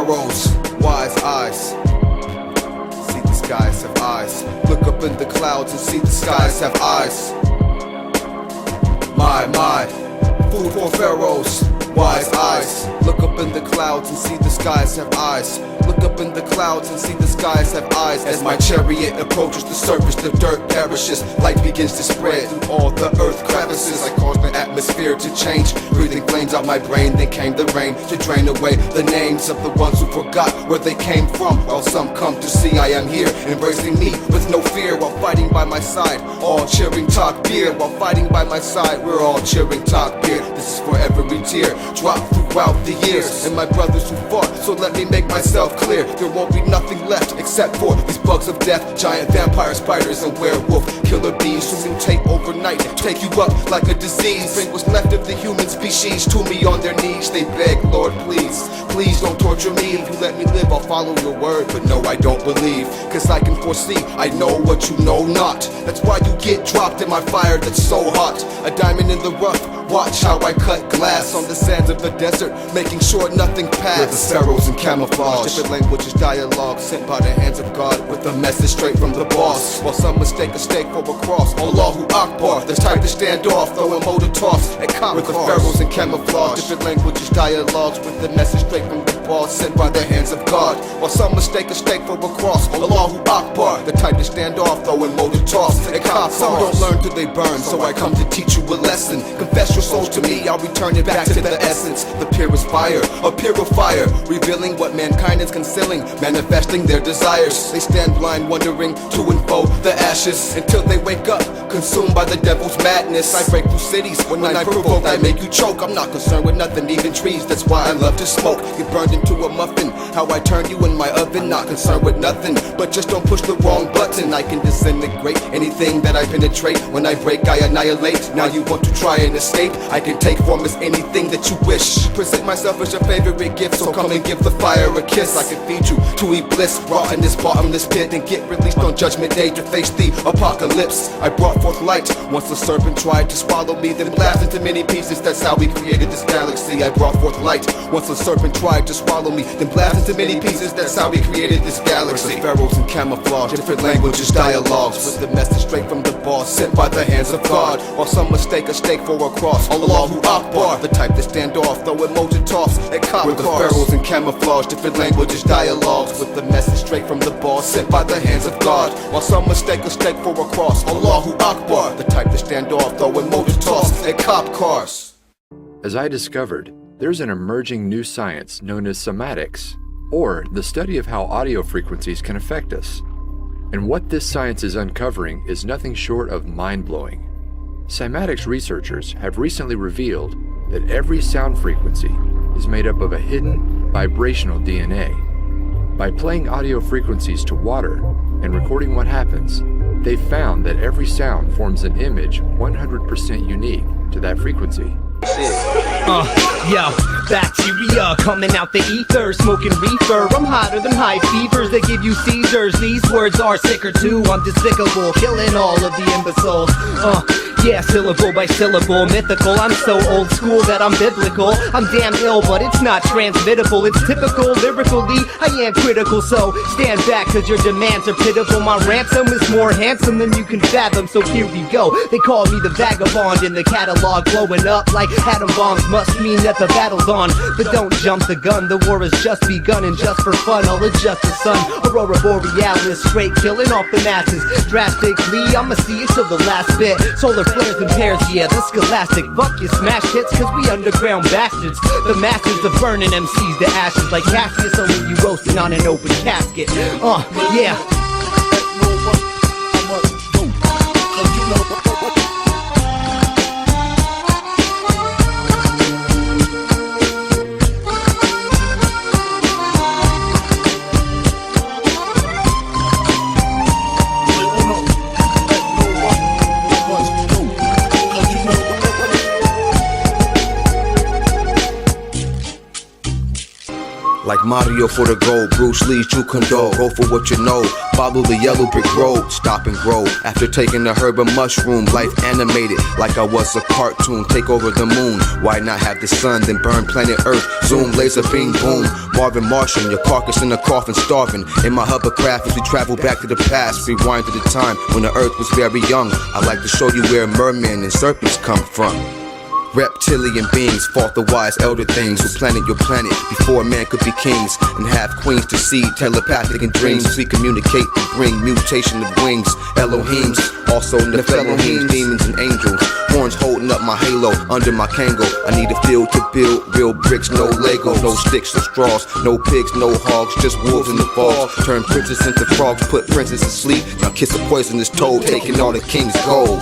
Pharaoh's wise eyes. See the skies have eyes. Look up in the clouds and see the skies have eyes. My, Phoodphor4hought wise eyes. Look up in the clouds and see the skies have eyes. Look up in the clouds and see the skies have eyes. As my chariot approaches the surface, the dirt perishes. Light begins to spread through all the earth crevices. I cause the atmosphere to change. Breathing flames out my brain, then came the rain to drain away the names of the ones who forgot where they came from. While some come to see I am here, embracing me with no fear, while fighting by my side, all cheering talk beer. While fighting by my side, we're all cheering talk beer. This is for every tear dropped throughout the years, and my brothers who fought. So let me make myself clear, there won't be nothing left except for these bugs of death, giant vampire spiders and werewolf killer bees who mutate overnight and take you up like a disease. Bring what's left of the human species to me on their knees. They beg, Lord, please, please don't torture me. If you let me live, I'll follow your word. But no, I don't believe, cause I can foresee, I know what you know not. That's why you get dropped in my fire that's so hot. A diamond in the rough, watch how I cut glass on the sands of the desert, making sure nothing passed. We're the pharaohs in camouflage, different languages, dialogue sent by the hands of God with a message straight from the boss. While some mistake a stake for a cross, Allahu Akbar, the type to stand off, throw a motor toss and cop. We're the pharaohs in camouflage, different languages, dialogues with the message straight from the boss, sent by the hands of God. While some mistake a stake for a cross, Allahu Akbar, the type to stand off, throw a motor toss and cop. Some don't learn till they burn, so I come to teach you a lesson. Confess your souls to me, I'll return it back to the essence. The purest fire, a purifier, revealing what mankind is concealing, manifesting their desires. They stand blind, wandering to and fro the ashes, until they wake up, consumed by the devil's madness. I break through cities, when I provoke, I make you choke. I'm not concerned with nothing, even trees, that's why I love to smoke. Get burned into a muffin, how I turn you in my oven. Not concerned with nothing, but just don't push the wrong button. I can disintegrate anything that I penetrate. When I break, I annihilate. Now you want to try and escape? I can take form as anything that you wish. Present myself as your favorite gift, so come and give the fire a kiss. I can feed you to eat bliss, brought in this bottomless pit, and get released on judgment day to face the apocalypse. I brought forth light, once the serpent tried to swallow me, then blast into many pieces. That's how we created this galaxy. I brought forth light, once the serpent tried to swallow me, then blast into many pieces. That's how we created this galaxy. The pharaohs in camouflage, different languages, dialogues with the message straight from the boss, sent by the hands of God. While some mistake a stake for a cross, Allahu Akbar, the type to stand off, throw emoji toss and cop. We're the pharaohs in camouflage, different languages, dialogues with the message straight from the boss, sent by the hands of God. While some mistake a stake for a cross, Allahu Akbar, the type to stand off, throw emoji toss and cop cars. As I discovered, there's an emerging new science known as Cymatics, or the study of how audio frequencies can affect us. And what this science is uncovering is nothing short of mind-blowing. Cymatics researchers have recently revealed that every sound frequency is made up of a hidden vibrational DNA. By playing audio frequencies to water and recording what happens, they've found that every sound forms an image 100% unique to that frequency. Yo, bacteria coming out the ether, smoking reefer. I'm hotter than high fevers that give you seizures. These words are sicker too, I'm despicable, killing all of the imbeciles. Yeah, syllable by syllable, mythical. I'm so old school that I'm biblical. I'm damn ill, but it's not transmittable. It's typical, lyrically, I am critical. So stand back, cause your demands are pitiful. My ransom is more handsome than you can fathom. So here we go, they call me the vagabond in the catalog. Blowing up like atom bombs must mean that the battle's on. But don't jump the gun, the war has just begun. And just for fun, I'll adjust the sun. Aurora borealis, straight killing off the masses. Drastically, I'ma see it till the last bit. Solar flares and pairs, yeah, the scholastic. Fuck you smash hits, cause we underground bastards. The masters of burning MCs to ashes like Cassius, only you roasting on an open casket. Yeah. Like Mario for the gold, Bruce Lee's Jew Condole. Go for what you know, follow the yellow brick road. Stop and grow, after taking the herb and mushroom. Life animated, like I was a cartoon. Take over the moon, why not have the sun, then burn planet Earth. Zoom, laser beam, boom. Marvin Martian, your carcass in a coffin, starving. In my hovercraft as we travel back to the past. Rewind to the time when the earth was very young. I like to show you where mermen and serpents come from. Reptilian beings fought the wise elder things who planted your planet before man could be kings and have queens to see telepathic in dreams. We communicate and bring mutation of wings. Elohims, also Nephilim, demons and angels. Horns holding up my halo under my Kango. I need a field to build real bricks, no Lego, no sticks or straws, no pigs, no hogs, just wolves in the fog. Turn princes into frogs, put princes to sleep. Now kiss a poisonous toad, taking all the king's gold.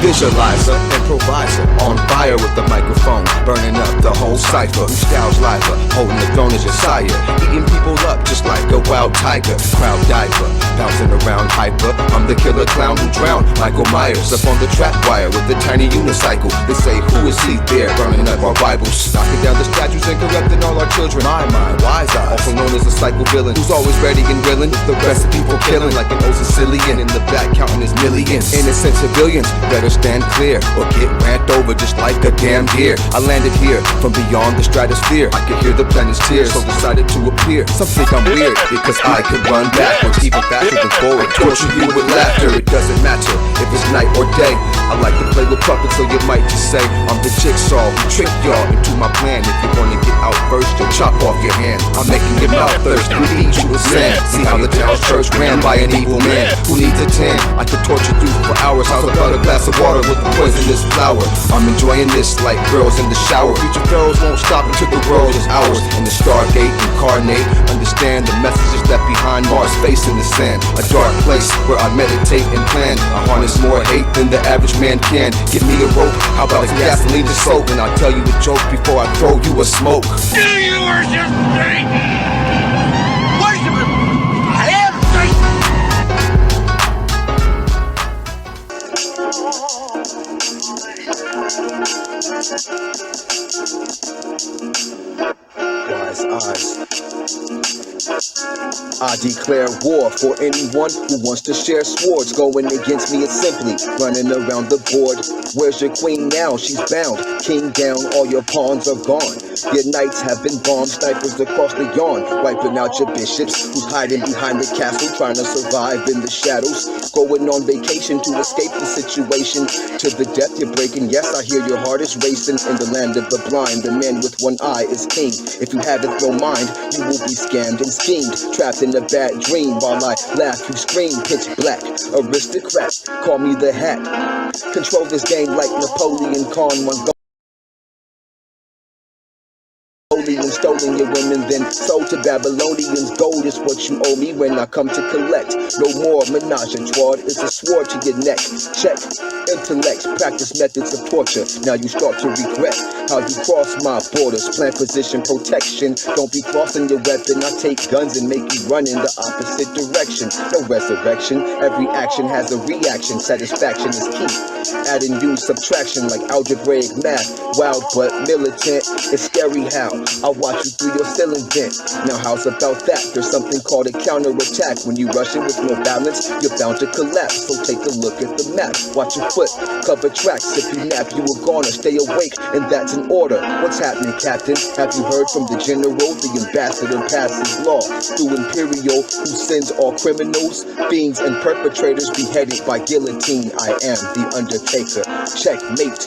Visualizer, improviser, on fire with the microphone, burning up the whole cipher. Styles lifer, holding the throne as your sire, eating people up just like a wild tiger. Crowd diver, bouncing around hyper. I'm the killer clown who drowned Michael Myers up on the trap wire with the tiny unicycle. They say, who is he there, burning up our Bibles, knocking down the statues and corrupting all our children. My mind, wise eyes, also known as a psycho villain who's always ready and willing with the recipe for killing, like an old Sicilian in the back counting his millions. Innocent civilians better stand clear or get ran over just like a damn deer. I landed here from beyond the stratosphere. I could hear the planet's tears, so decided to appear. Some think I'm weird because I could run backwards, even faster than forward. Torture you with laughter, it doesn't matter if it's night or day. I like to play with puppets, so you might just say I'm the jigsaw who tricked y'all into my plan. If you wanna get out first, you'll chop off your hand. I'm making your mouth thirst, we eat you with sand. See how the town's church ran by an evil man who needs a 10. I could torture you for hours. How's about a glass of water with the poisonous flower? I'm enjoying this like girls in the shower. Future pharaohs won't stop until the world is ours. In the Stargate, incarnate, understand the messages left behind Mars' face in the sand. A dark place where I meditate and plan. I harness more hate than the average man can. Give me a rope, how about some gasoline to soak? And I'll tell you a joke before I throw you a smoke. Do you worship Satan? Worship him! I am Wise eyes. I declare war for anyone who wants to share swords. Going against me, it's simply running around the board. Where's your queen now? She's bound. King down, all your pawns are gone. Your knights have been bombed, snipers across the yawn, wiping out your bishops who's hiding behind the castle, trying to survive in the shadows. Going on vacation to escape the situation. To the death you're breaking, yes, I hear your heart is racing. In the land of the blind, the man with one eye is king. If you haven't no mind, you will be scammed and schemed, trapped in a bad dream. While I laugh, you scream, pitch black. Aristocrat, call me the Hat. Control this game like Napoleon Con. One and stolen your women, then sold to Babylonians. Gold is what you owe me when I come to collect. No more menage a trois, it's a sword to your neck. Check intellects, practice methods of torture. Now you start to regret how you cross my borders. Plan position protection, don't be crossing your weapon. I take guns and make you run in the opposite direction. No resurrection, every action has a reaction. Satisfaction is key, adding you subtraction like algebraic math. Wild but militant, it's scary how I'll watch you through your ceiling vent. Now how's about that? There's something called a counterattack. When you rush in with no balance, you're bound to collapse. So take a look at the map, watch your foot, cover tracks. If you nap, you are gonna stay awake, and that's an order. What's happening, Captain? Have you heard from the general? The ambassador passes law through Imperial, who sends all criminals, fiends, and perpetrators beheaded by guillotine. I am the Undertaker. Checkmate,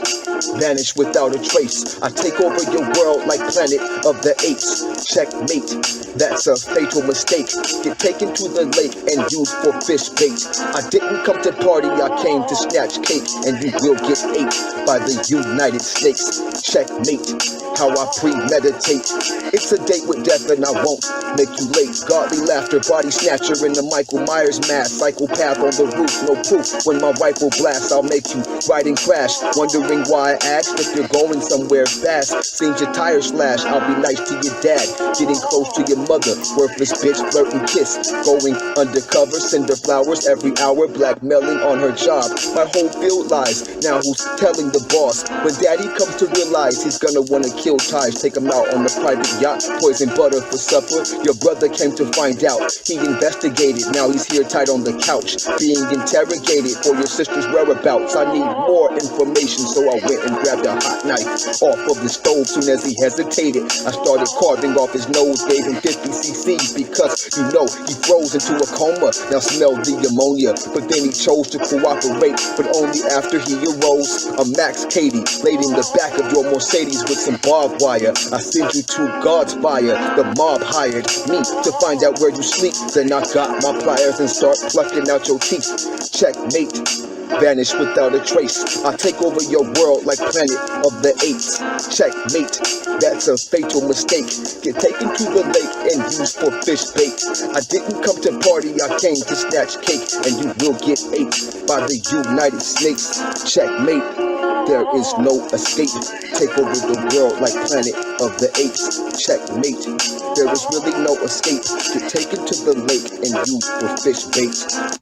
vanish without a trace. I take over your world like planet of the apes. Checkmate, that's a fatal mistake. Get taken to the lake and used for fish bait. I didn't come to party, I came to snatch cake, and you will get ate by the United States. Checkmate, how I premeditate. It's a date with death and I won't make you late. Godly laughter, body snatcher in the Michael Myers mask. Psychopath on the roof, no proof. When my rifle blasts, I'll make you ride and crash. Wondering why I asked if you're going somewhere fast. Seems your tires slash, I'll be nice to your dad. Getting close to your mother, worthless bitch, flirt and kiss. Going undercover, send her flowers every hour. Blackmailing on her job, my whole field lies. Now who's telling the boss? When daddy comes to realize he's gonna wanna kill ties, take him out on the private yacht, poison butter for supper. Your brother came to find out, he investigated, now he's here tied on the couch, being interrogated for your sister's whereabouts. I need more information, so I went and grabbed a hot knife off of the stove. Soon as he hesitated, I started carving off his nose, gave him 50 cc's because you know he froze into a coma. Now smell the ammonia, but then he chose to cooperate, but only after he arose. A Max Katie laid in the back of your Mercedes with some barbed wire. I send you to God's fire. The mob hired me to find out where you sleep. Then I got my pliers and start plucking out your teeth. Checkmate, vanish without a trace. I take over your world like Planet of the Apes. Checkmate, that's a fatal mistake. Get taken to the lake and used for fish bait. I didn't come to party, I came to snatch cake, and you will get ate by the United States. Checkmate, there is no escape. Take over the world like Planet of the Apes. Checkmate, there is really no escape. Get taken to the lake and used for fish bait.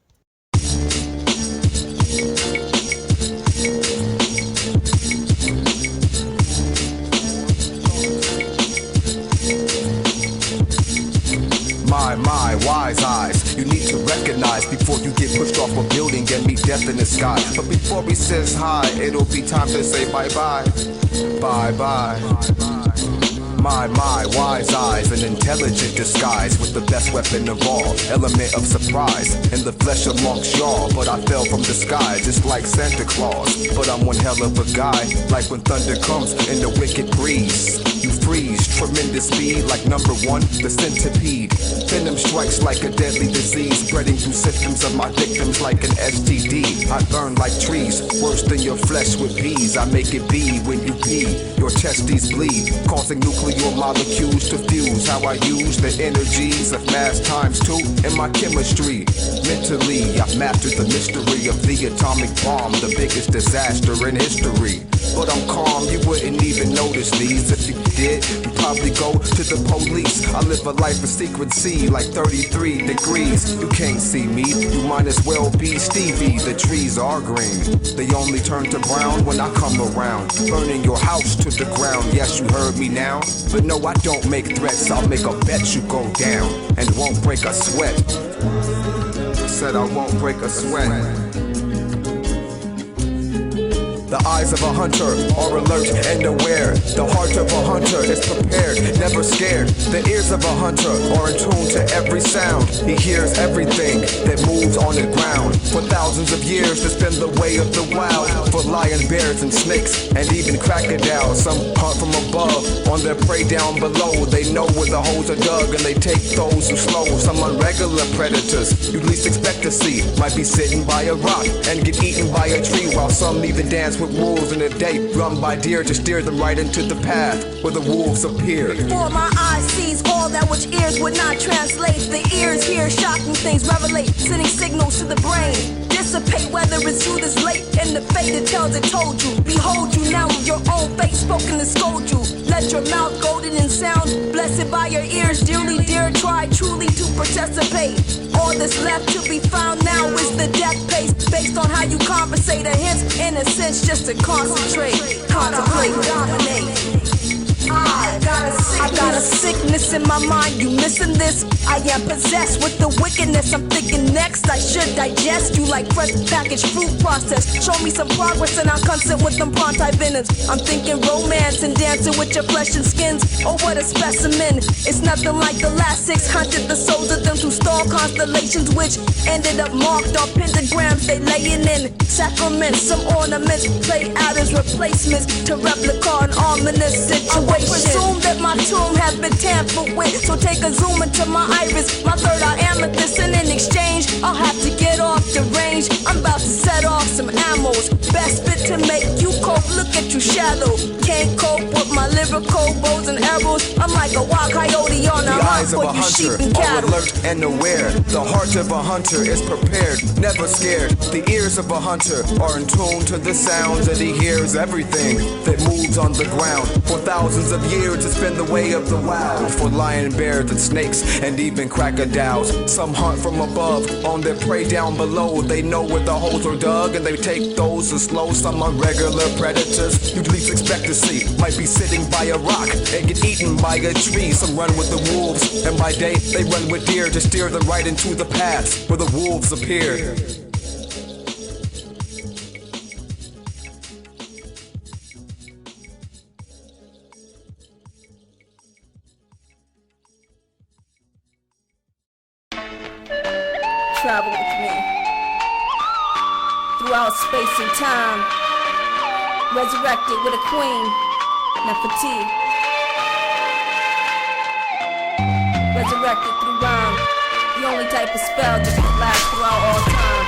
My wise eyes, you need to recognize before you get pushed off a building and meet death in the sky. But before he says hi, it'll be time to say bye-bye. Bye-bye. My wise eyes, an intelligent disguise with the best weapon of all, element of surprise, in the flesh amongst y'all. But I fell from the sky just like Santa Claus. But I'm one hell of a guy, like when thunder comes in the wicked breeze. You freeze, tremendous speed like number one, the centipede. Venom strikes like a deadly disease, spreading through symptoms of my victims like an STD. I burn like trees, worse than your flesh with bees. I make it be when you pee, your testes bleed, causing nuclear molecules to fuse. How I use the energies of mass times two in my chemistry. Mentally, I've mastered the mystery of the atomic bomb, the biggest disaster in history. But I'm calm, you wouldn't even notice these. If you did, you'd probably go to the police. I live a life of secrecy, like 33 degrees. You can't see me, you might as well be Stevie. The trees are green, they only turn to brown when I come around, burning your house to the ground. Yes, you heard me now, but no, I don't make threats. I'll make a bet you go down and won't break a sweat. Said I won't break a sweat. The eyes of a hunter are alert and aware. The heart of a hunter is prepared, never scared. The ears of a hunter are in tune to every sound. He hears everything that moves on the ground. For thousands of years, it's been the way of the wild. For lion, bears, and snakes, and even crocodiles. Some hunt from above, on their prey down below. They know where the holes are dug, and they take those who slow. Some irregular predators you least expect to see might be sitting by a rock and get eaten by a tree, while some even dance with wolves in the day, run by deer to steer them right into the path where the wolves appear. For my eyes sees all that which ears would not translate. The ears hear shocking things, revelate, sending signals to the brain. Dissipate whether it's you that's late, and the fate it tells it told you. Behold you now with your own fate spoken to scold you. Let your mouth golden in sound, blessed by your ears dearly dear. Try truly to participate. All that's left to be found now is the death pace, based on how you conversate. A hint, in a sense, just to concentrate, contemplate, dominate. I got a sickness in my mind, you missing this? I am possessed with the wickedness. I'm thinking next I should digest you like fresh packaged fruit process. Show me some progress and I'm constant with them pronti venoms. I'm thinking romance and dancing with your flesh and skins. Oh, what a specimen. It's nothing like the last 600. The souls of them through star constellations, which ended up marked on pentagrams they laying in. Sacraments, some ornaments played out as replacements to replica an ominous situation. I presume that my tomb room has been tampered with. So take a zoom into my iris, my third eye amethyst, and in exchange, I'll have to get off the range. I'm about to set off some ammos, best fit to make you cope. Look at you shallow, can't cope with my lyrical bows and arrows. I'm like a wild coyote on a hunt for you sheep and cattle. All alert and aware. The heart of a hunter is prepared, never scared. The ears of a hunter are in tune to the sounds, and he hears everything that moves on the ground. For thousands of years, it's been the way of the wild. For lion, bears, and snakes, and even crocodiles. Some hunt from above, on their prey down below. They know where the holes are dug, and they take those as slow. Some are regular predators you'd least expect to see. Might be sitting by a rock and get eaten by a tree. Some run with the wolves, and by day they run with deer to steer them right into the paths where the wolves appear. Travel with me throughout space and time, resurrected with a queen, Nefertiti. Resurrected through rhyme, the only type of spell that can last throughout all time.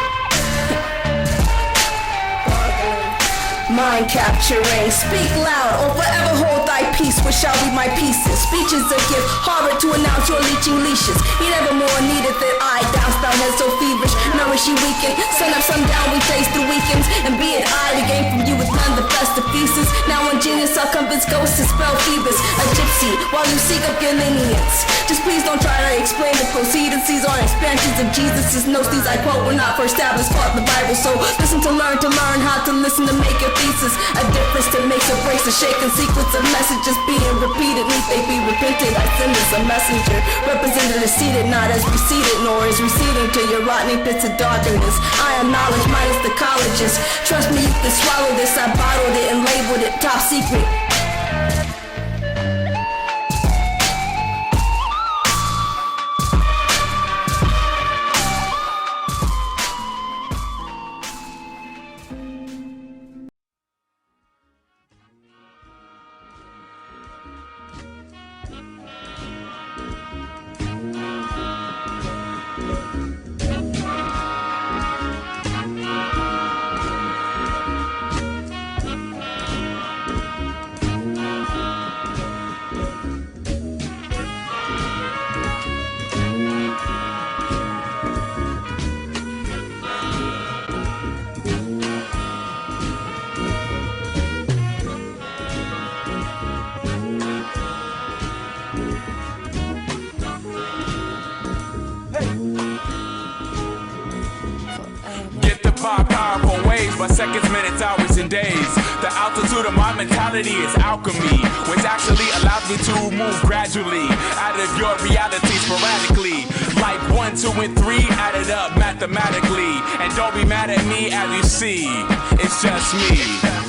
Mind capturing, speak loud or forever hold thy peace. What shall be my pieces? Speech is a gift, harder to announce your leeching leashes. He never more needed than I, douse thou head so feverish, nourish you weaken. Sun up, sun down, we face through weekends, and be it I, the game from you with none the best of pieces. Now in genius I'll convince ghosts to spell Phoebus, a gypsy, while you seek up your lineage. Just please don't try to explain the proceedances or expansions of Jesus' notes. These I quote were not first established, part of the Bible. So listen to learn how to listen to make your thesis. A difference that makes or breaks a shaking sequence of messages being repeated. Need they be repented? I send this a messenger. Representative seated, not as receded, nor is receding to your rotting pits of darkness. I am knowledge minus the colleges. Trust me, you can swallow this. I bottled it and labeled it top secret. Powerful waves by seconds, minutes, hours, and days. The altitude of my mentality is alchemy, which actually allows me to move gradually out of your reality sporadically. Like 1, 2, and 3 added up mathematically. And don't be mad at me, as you see, it's just me.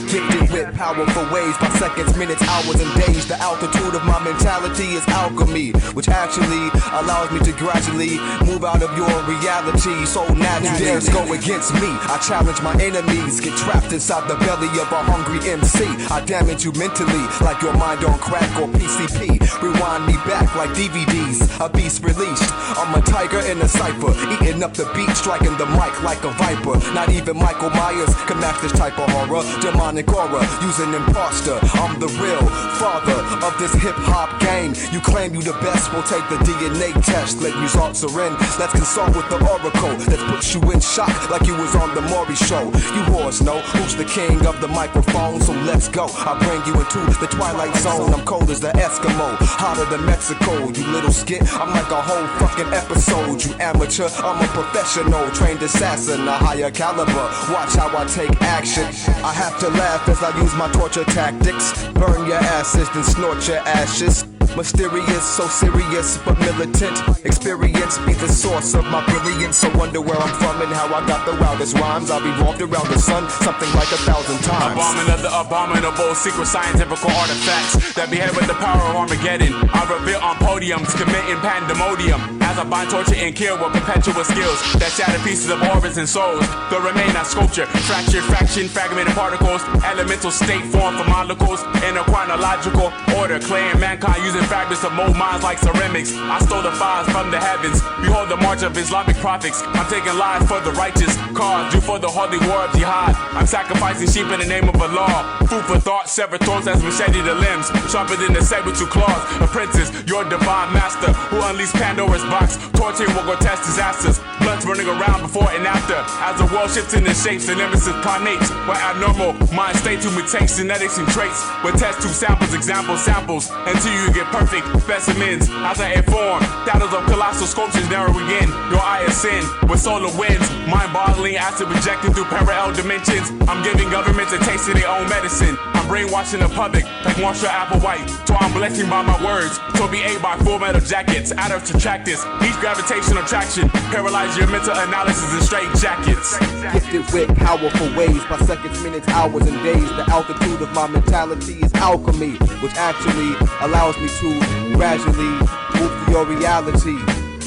Gifted with powerful waves by seconds, minutes, hours, and days. The altitude of my mentality is alchemy, which actually allows me to gradually move out of your reality. So now you dares go against me. I challenge my enemies, get trapped inside the belly of a hungry MC. I damage you mentally like your mind on crack or PCP. Rewind me back like DVDs, a beast released. I'm a tiger in a cipher, eating up the beat, striking the mic like a viper. Not even Michael Myers can match this type of horror. Demonic aura, using imposter. I'm the real father of this hip-hop game. You claim you the best, we'll take the DNA test. Let results are in, let's consult with the oracle that puts you in shock like you was on the Maury show. You whores know who's the king of the microphone, so let's go. I bring you into the twilight zone. I'm cold as the Eskimo, hotter than Mexico. You little skit, I'm like a whole fucking episode. You amateur, I'm a professional, trained assassin, a higher caliber. Watch how I take action. I have to laugh as I use my torture tactics. Burn your asses, then snort your ashes. Mysterious, so serious, but militant. Experience be the source of my brilliance. So wonder where I'm from and how I got the wildest rhymes. I've evolved around the sun, something like 1,000 times. Abominable, abominable, secret scientific artifacts that behead with the power of Armageddon. I reveal on podiums, committing pandemonium. As I bind, torture, and kill with perpetual skills that shatter pieces of orbits and souls. The remain not sculpture, fractured, fraction, fragmented particles. Elemental state form for molecules in a chronological order. Claim mankind using Building fragments of mold minds like ceramics. I stole the fires from the heavens. Behold the march of Islamic prophets. I'm taking lives for the righteous cause, due for the holy war of jihad. I'm sacrificing sheep in the name of Allah. Food for thought, sever throats as machete the limbs. Sharper than the saber-tooth claws. Apprentice, your divine master, who unleashed Pandora's box. Torturing will grotesque disasters. Bloods running around before and after. As the world shifts into shapes, the nemesis primates. Where abnormal mind state to mutate genetics and traits. With test tube samples, examples, samples. Until you get perfect specimens. As I inform, shadows of colossal sculptures narrowing in. Your eye is sin with solar winds. Mind-boggling acid projecting through parallel dimensions. I'm giving governments a taste of their own medicine. I'm brainwashing the public like Marshall Applewhite. So I'm blessing by my words. So be ate by full metal jackets. Add or subtract this. Each gravitational traction. Paralyze your mental analysis in straight jackets. Gifted with powerful ways by seconds, minutes, hours, and days. The altitude of my mentality is alchemy, which actually allows me to gradually move to your reality.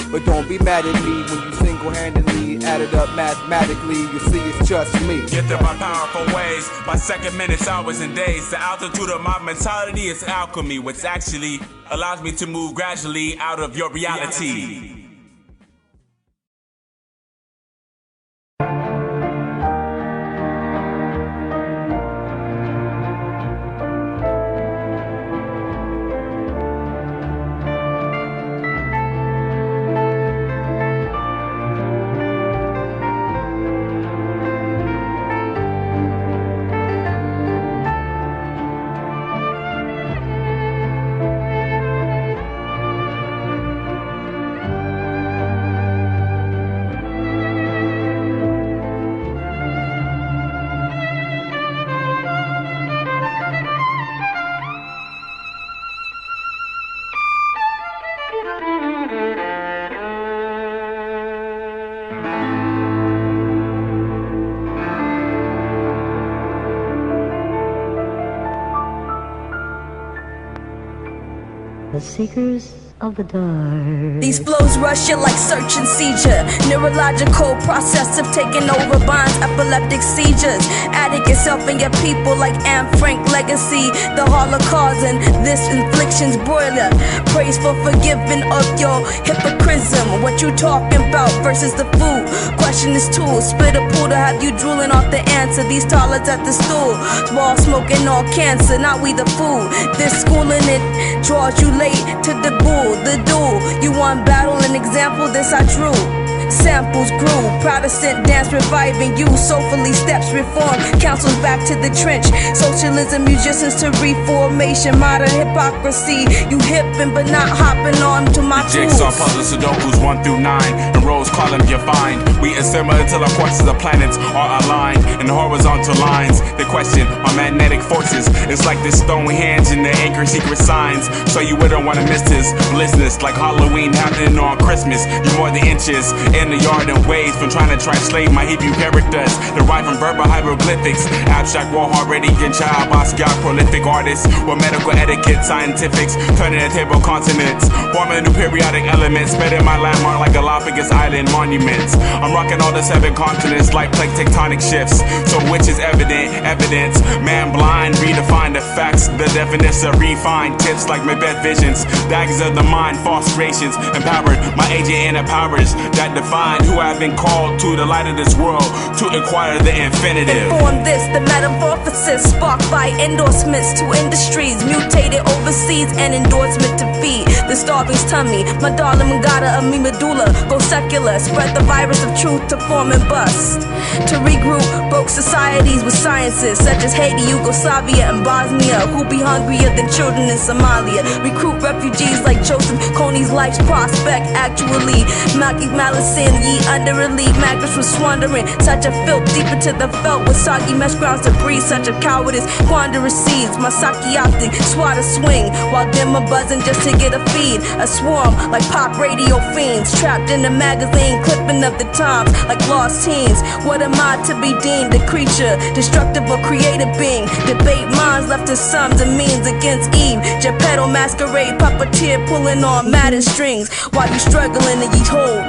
But don't be mad at me when you single-handedly add it up mathematically. You see, it's just me. Gifted by powerful ways, by second, minutes, hours, and days. The altitude of my mentality is alchemy, which actually allows me to move gradually out of your reality. The seekers of the dark. These flows rush you like search and seizure. Neurological process of taking over bonds, epileptic seizures. Addict yourself and your people like Anne Frank legacy. The Holocaust and this infliction's broiler. Praise for forgiving of your hypocrism. What you talking about versus the food? Question is tool. Spit a pool to have you drooling off the answer. These toilets at the stool. Ball smoking all cancer, not we the fool. This schooling it draws you late to the bull. The duel, you want battle, an example, this I drew. Samples grew, Protestant dance reviving you. Soulfully steps reform, councils back to the trench. Socialism, musicians to reformation. Modern hypocrisy, you hippin' but not hopping on to my tools. Jigsaw puzzles, sudokus 1 through 9. And rows column you find. We assemble until our courses of planets are aligned in horizontal lines. The question on magnetic forces is like this stone hands in the anchor secret signs. So you wouldn't want to miss this blissness like Halloween happening on Christmas. You more than inches in the yard and waves from trying to translate my Hebrew characters derived from verbal hieroglyphics. Abstract war already in child Basquiat, prolific artists with medical etiquette, scientifics, turning the table continents, forming new periodic elements, spreading my landmark like Galapagos Island monuments. I'm rocking all the 7 continents like plate tectonic shifts. So which is evident? Evidence. Man blind, redefine the facts, the definition refined tips like Macbeth visions, daggers of the mind, false creations, empowered my agent inner powers that define who I've been called to the light of this world to acquire the infinitive. Inform this, the metamorphosis sparked by endorsements to industries, mutated overseas and endorsement to feed the starving's tummy. My darling Mangata of me medulla, go secular, spread the virus of truth to form and bust. To regroup broke societies with sciences such as Haiti, Yugoslavia, and Bosnia, who be hungrier than children in Somalia. Recruit refugees like Joseph Kony's life's prospect. Actually, Malky Malisin, ye under elite maggots was swandering. Such a filth deep into the felt with soggy mesh grounds to breathe. Such a cowardice, quandary seeds. Masaki optic, swat a swing while them a buzzing just to get a feed. A swarm like pop radio fiends trapped in the magazine, clipping of the times like lost teens. What am I to be deemed? A creature, destructive or creative being. Debate minds left to sums and means against Eve. Geppetto masquerade, puppeteer pulling on matted strings while you struggling and ye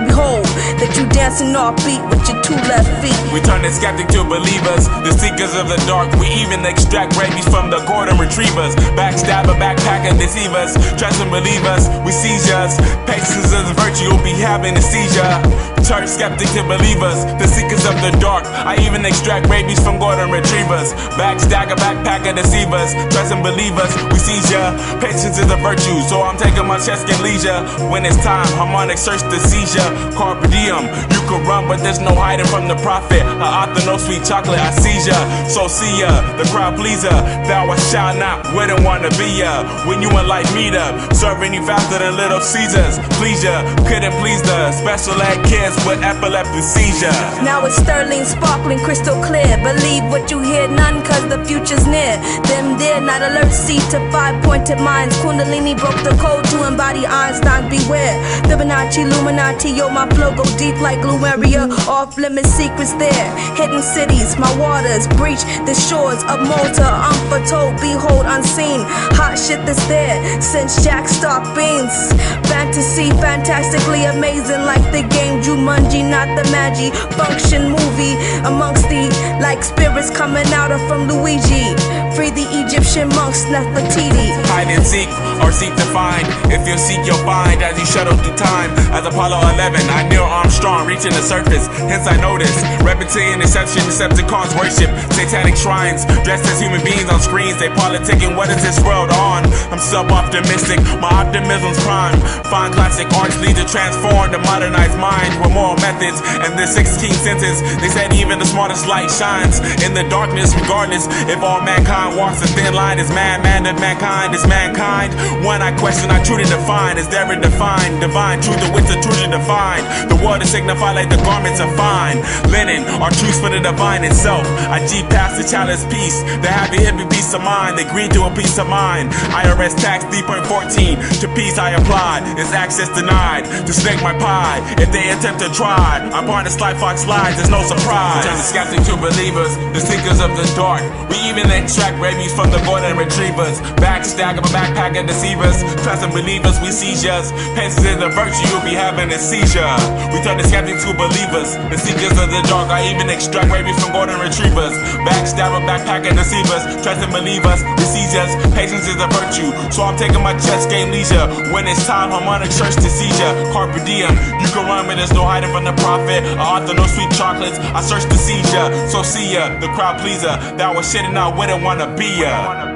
behold that you dancing off beat with your two left feet. We turn the skeptic to believers, the seekers of the dark. We even extract rabies from the golden retrievers. Backstabber, backpacker, deceivers. Trust and believe us, we seizures. Patience is a virtue, you'll be having a seizure. Church skeptic to believers, the seekers of the dark. I even extract rabies from golden retrievers. Backstabber, backpacker, deceivers. Trust and believe us, we seizure. Patience is a virtue, so I'm taking my chest and leisure. When it's time, harmonic search the seizure. Carpe diem, you can run, but there's no hiding from the prophet. I author no sweet chocolate, I seize ya. So see ya, the crowd pleaser. Thou I shall not, wouldn't wanna be ya. When you and life meet up, serving you faster than Little Caesars. Please ya, couldn't please the special ed kids with epileptic seizure. Now it's sterling, sparkling, crystal clear. Believe what you hear, none cause the future's near. Them there, not alert, see to five-pointed minds. Kundalini broke the code to embody Einstein, beware. Fibonacci, Illuminati, yo, my flow go deep like glue area. Off-limit secrets there. Hidden cities, my waters breach the shores of Malta. Unforetold, behold, unseen. Hot shit that's there since Jack stopped beans. Fantasy, fantastically amazing, like the game Jumanji, not the Magi function movie. Amongst the like spirits coming out of from Luigi. Free the Egyptian monks, Nefertiti. Hide and seek, or seek to find. If you seek, you'll find as you shuttle through time. As Apollo 11, I Neil Armstrong reaching the surface. Hence I notice reptilian deception, Decepticons worship satanic shrines. Dressed as human beings on screens, they politicking. What is this world on? I'm sub-optimistic, my optimism's prime. Find classic arts lead to transform the modernized mind with moral methods and the 16 senses. They said even the smartest light shines in the darkness, regardless if all mankind walks a thin line. Is man that mankind is mankind? One I question, I truly define. Is there a defined divine truth to which the truth is defined? The word is signified like the garments of fine linen, are truths for the divine itself. I G past the chalice peace, the happy hippie peace of mind. They agree to a peace of mind. IRS tax 3.14 to peace I applied. Is access denied to snake my pie? If they attempt to try, I'm on the slide fox slides, there's no surprise. Turn the skeptic to believers, the seekers of the dark. We even extract rabies from the golden retrievers. Backstabber, backpacker, deceivers. Trust and believers, we seizures. Patience is a virtue, you'll be having a seizure. We turn the skeptic to believers, the seekers of the dark. I even extract rabies from golden retrievers. Backstabber, backpacker, deceivers. Trust and believers, we seizures. Patience is a virtue, so I'm taking my chest game leisure. When it's time, harmonic search to seizure. Carpe diem, you can run, but there's no hiding from the prophet. I author no sweet chocolates, I search the seizure. So see ya, the crowd pleaser. That was shit and I wouldn't wanna be ya.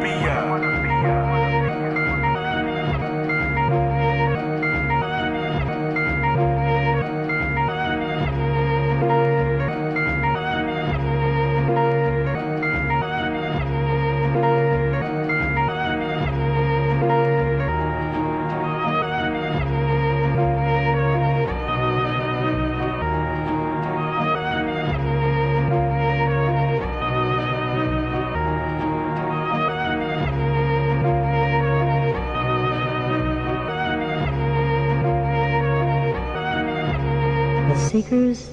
The Seekers.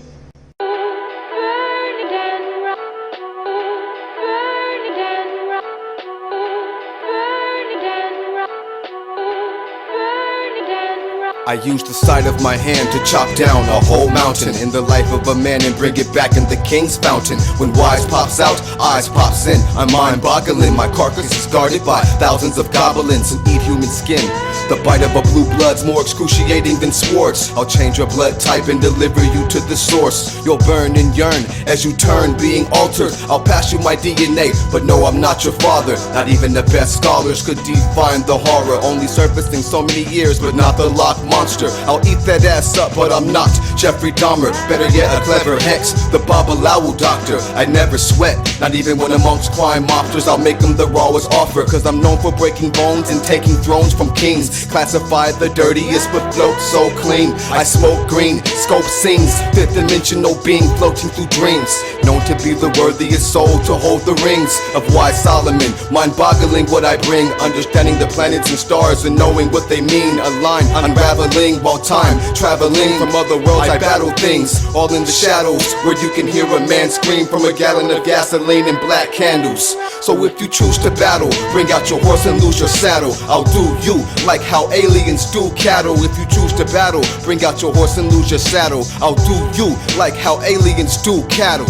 I use the side of my hand to chop down a whole mountain in the life of a man and bring it back in the king's fountain. When wise pops out, eyes pops in. I'm mind-boggling, my carcass is guarded by thousands of goblins who eat human skin. The bite of a blue blood's more excruciating than swords. I'll change your blood type and deliver you to the source. You'll burn and yearn as you turn, being altered. I'll pass you my DNA, but no, I'm not your father. Not even the best scholars could define the horror. Only surfacing so many years, but not the lock monster. I'll eat that ass up, but I'm not Jeffrey Dahmer. Better yet, a clever hex, the Babalawo doctor. I never sweat, not even when amongst crime mobsters. I'll make them the rawest offer, cause I'm known for breaking bones and taking thrones from kings. Classified the dirtiest, but float so clean. I smoke green, scope sings, fifth dimensional being floating through dreams. Known to be the worthiest soul to hold the rings of wise Solomon. Mind-boggling what I bring, understanding the planets and stars and knowing what they mean. Align, unraveling unraveling while time traveling from other worlds. I battle things all in the shadows where you can hear a man scream from a gallon of gasoline and black candles. So if you choose to battle, bring out your horse and lose your saddle. I'll do you like how aliens do cattle. If you choose to battle, bring out your horse and lose your saddle. I'll do you like how aliens do cattle.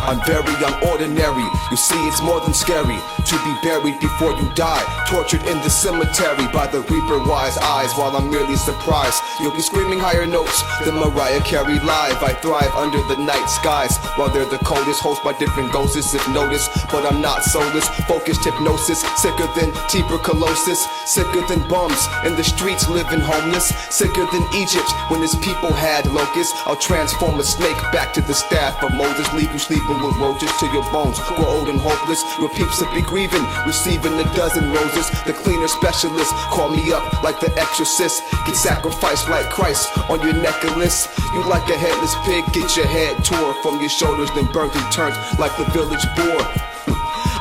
I'm very unordinary. You see, it's more than scary to be buried before you die, tortured in the cemetery by the reaper-wise eyes. While I'm merely surprised, you'll be screaming higher notes than Mariah Carey live. I thrive under the night skies while they're the coldest, host by different ghosts if noticed. But I'm not soulless, focused hypnosis, sicker than tuberculosis, sicker than bums in the streets living homeless, sicker than Egypt when his people had locusts. I'll transform a snake back to the staff of Moses, leave you sleeping with roaches till your bones grow old and hopeless. Your peeps will be grieving, receiving a dozen roses. The cleaner specialist call me up like the exorcist. Get sacrificed like Christ on your necklace. You like a headless pig, get your head tore from your shoulders, then burnt and turned like the village boar.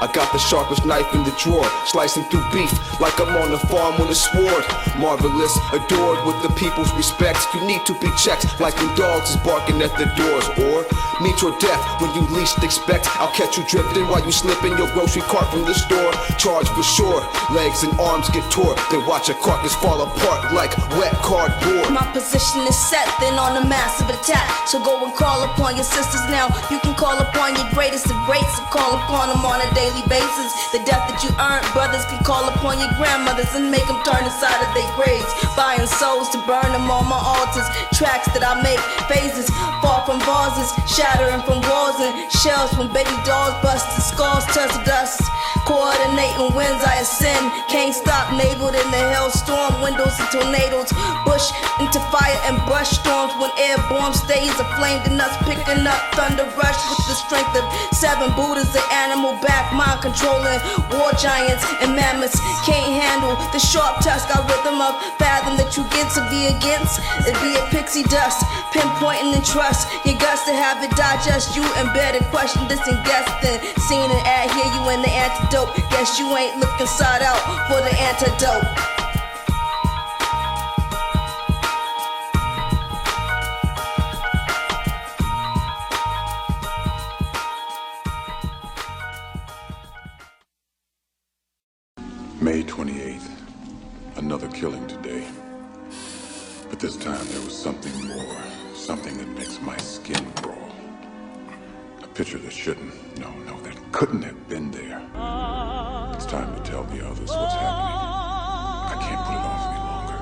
I got the sharpest knife in the drawer, slicing through beef like I'm on a farm with a sword. Marvelous, adored with the people's respect. You need to be checked like when dogs is barking at the doors. Or meet your death when you least expect. I'll catch you drifting while you slip in your grocery cart from the store. Charge for sure, legs and arms get tore, then watch a carcass fall apart like wet cardboard. My position is set, then on a massive attack. So go and call upon your sisters now. You can call upon your greatest of greats and call upon them on a daily basis. The death that you earned, brothers can call upon your grandmothers and make them turn inside of their graves. Buying souls to burn them on my altars. Tracks that I make, phases, fall from vases, shattering from walls and shells from baby dolls, busted skulls, touch dust. Coordinating winds I ascend, can't stop, naveled in the hailstorm, windows and tornadoes, bush into fire and brush storms. When airborne stays aflame, then us picking up thunder rush with the strength of 7 Buddhas, the animal back, mind controlling war giants and mammoths. Can't handle the sharp tusk, I rhythm of fathom that you get to be against. It be a pixie dust, pinpointing and trust your guts to have it digest you, embedded, question this and guess, then seen and adhere you in the antidote. Guess you ain't looking side out for the antidote. May 28th, another killing today. But this time there was something more, something that makes my skin crawl. A picture that shouldn't, no, that couldn't have been there. It's time to tell the others what's happening. I can't put it off any longer,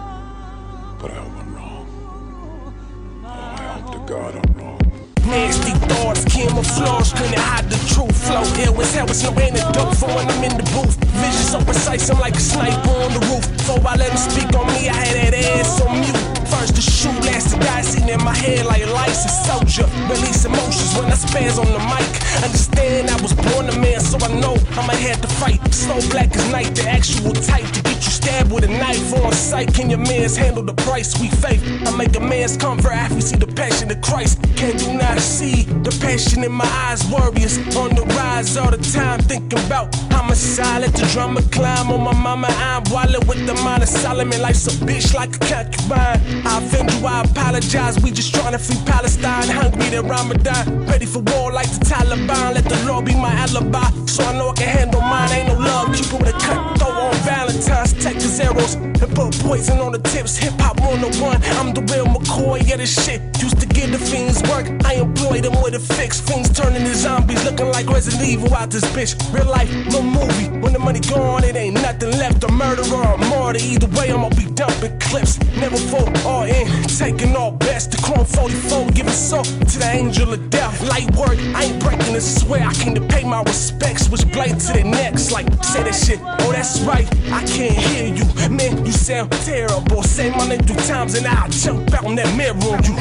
but I hope I'm wrong. Oh, I hope to God I'm wrong. Nasty thoughts, camouflage, couldn't hide the truth. Flow ill as hell, it's no antidote for when I'm in the booth. Vision so precise, I'm like a sniper on the roof. Before I let him speak on me, I had that ass on mute. First the shoe, last the die, seen in my head like a licensed soldier. Release emotions when I spaz on the mic. Understand I was born a man, so I know I'ma have to fight. Slow black as night, the actual type to get you stabbed with a knife on sight. Can your mans handle the price? We faith. I make a man's comfort after we see the passion of Christ. Can you not see the passion in my eyes? Warriors on the rise all the time, thinking about homicide. Let the drama climb on my mama. I'm wildin' with the mind of Solomon. Life's a bitch like a concubine. I offend you, I apologize. We just tryna free Palestine. Hungry than Ramadan, ready for war like the Taliban. Let the Lord be my alibi, so I know I can handle mine. Ain't no love, keep it with a cut. Throw on Valentine's, take his arrows and put poison on the tips. Hip hop 101, I'm the real McCoy. Yeah, this shit used to give the fiends work. I employ them with a fix. Fiends turning to zombies, looking like Resident Evil out this bitch. Real life, no movie. When the money gone, it ain't nothing left. A murderer or a martyr. Either way, I'ma be dumping clips. Never fall all in, taking all best. The Chrome 44, giving soul to the angel of death. Light work, I ain't breaking this. Swear I came to pay my respects. Switch blade to the next, like say that shit. Oh, that's right, I can't hear you. Man, you sound terrible. Say my name 3 times and I'll jump out in that mirror on you.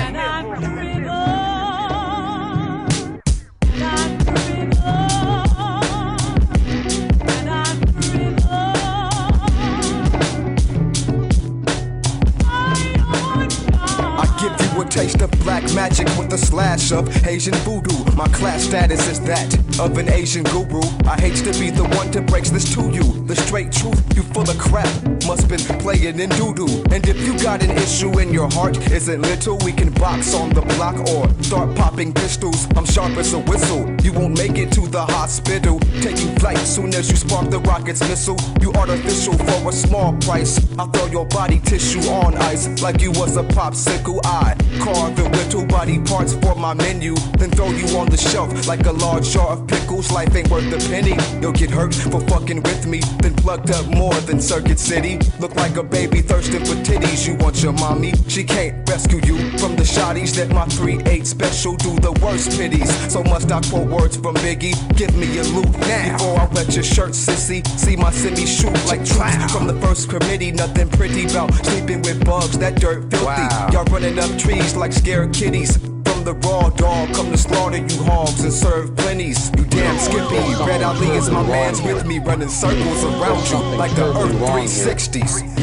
magic with a slash of Asian voodoo. My class status is that of an Asian guru. I hate to be the one to break this to you. The straight truth, you full of crap. Must been playing in doo-doo. And if you got an issue in your heart, isn't little, we can box on the block or start popping pistols. I'm sharp as a whistle. You won't make it to the hospital. Taking flight soon as you spark the rocket's missile. You artificial for a small price. I'll throw your body tissue on ice like you was a popsicle. I carve the little body parts for my menu, then throw you on the shelf like a large jar of pickles. Life ain't worth a penny. You'll get hurt for fucking with me, then plugged up more than Circuit City. Look like a baby thirsting for titties. You want your mommy? She can't rescue you from the shotties that my 3-8 special do the worst pities. So must I quote words from Biggie? Give me your loot now before I wet your shirt, sissy. See my semi shoot like troops from the first committee. Nothing pretty about sleeping with bugs, that dirt filthy. Y'all running up trees like scared kitties. From the raw dog, come to slaughter you hogs and serve plenties. You damn skippy. Red Ali is my man's with me, running circles around you like the Earth 360s.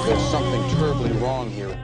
There's something terribly wrong here.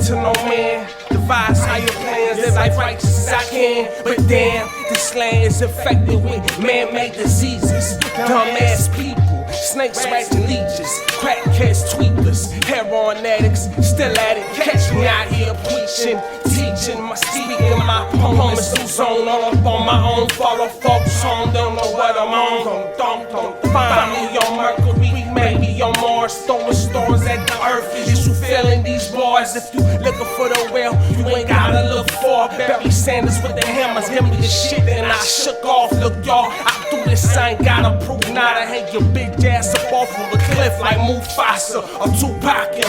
To no man, devise higher plans, live life righteous as I can. But damn, this land is infected with man-made diseases. Dumbass people, snakes, rats, and leeches, crackheads, tweakers, heroin addicts, still at it. Catch me out here preaching, teaching, my speaking, my poems who's on all up on my own. Follow folks home, don't know what I'm on. Don't find me on Mercury, maybe on Mars, throwing stars at the earth. Is you feeling these bars? If you looking for the well, you ain't gotta look for Barry Sanders with the hammers. Give me the shit and I shook off. Look y'all, I do this, I ain't gotta prove nada. Hang your bitch ass up off of a cliff like Mufasa or Tupac.